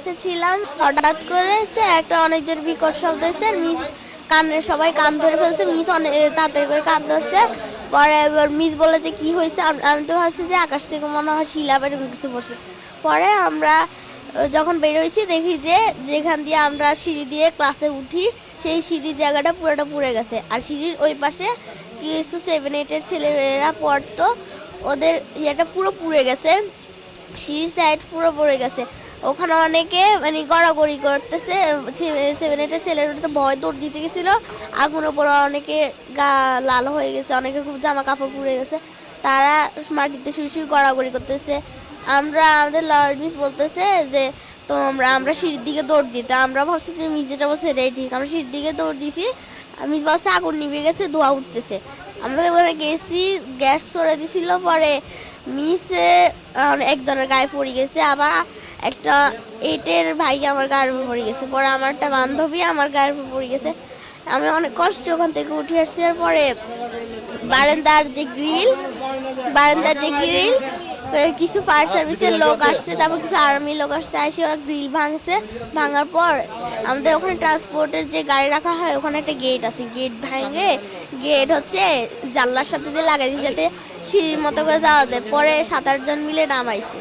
ক্লাসে ছিলাম, হঠাৎ করে একটা অনেক জোর বিকট শব্দ হয়েছে। মিস সবাই কান ধরে ফেলছে, মিস অনেক তাড়াতাড়ি করে কান ধরছে। পরে এবার মিস বলে যে কি হয়েছে, আমি তো ভাবছি যে আকাশ থেকে মনে হয় শিলা এরকম কিছু পড়ছে। পরে আমরা যখন বেরোইছি দেখি যে যেখান দিয়ে আমরা সিঁড়ি দিয়ে ক্লাসে উঠি সেই সিঁড়ির জায়গাটা পুরোটা পুড়ে গেছে। আর সিঁড়ির ওই পাশে কিছু 7-8-এর ছেলেরা পড়তো, ওদের ইয়েটা পুরো পুড়ে গেছে, সিঁড়ির সাইড পুরো পড়ে গেছে। ওখানে অনেকে মানে গড়াগড়ি করতেছে, 7-8-এর ছেলেরা তো ভয় দৌড় দিতে গেছিল। আগুনের পরে অনেকে গা লাল হয়ে গেছে, অনেকের খুব জামা কাপড় পুড়ে গেছে, তারা মাটিতে শুয়ে শুয়ে গড়াগড়ি করতেছে। আমাদের লর্ড মিস বলতেছে যে তো আমরা সিঁড়ির দিকে দৌড় দিতে, আমরা ভাবছি যে মিস যেটা বলছে এটাই ঠিক। আমরা সিঁড়ির দিকে দৌড় দিছি, মিস বলছে আগুন নিভে গেছে, ধোঁয়া উঠতেছে। আমরা ওখানে গেছি, গ্যাস সরে দিছিল। পরে মিসে একজনের গায়ে পড়ে গেছে, আবার একটা 8-এর ভাই আমার গায়ের উপর পড়ে গেছে। পরে আমার একটা বান্ধবী আমার গায়ের উপর পড়ে গেছে। আমি অনেক কষ্ট ওখান থেকে উঠে আসছি। আর পরে বারান্দার যে গ্রিল কিছু ফায়ার সার্ভিসের লোক আসছে, তারপর কিছু আর্মি লোক আসছে, এসে ওরা গ্রিল ভাঙছে। ভাঙার পর আমাদের ওখানে ট্রান্সপোর্টের যে গাড়ি রাখা হয় ওখানে একটা গেট আছে, গেট ভাঙে গেট জানলার সাথে দিয়ে লাগাই দিয়েছে যাতে সিঁড়ির মতো করে যাওয়া যায়। পরে 7-8 জন মিলে নামাইছে।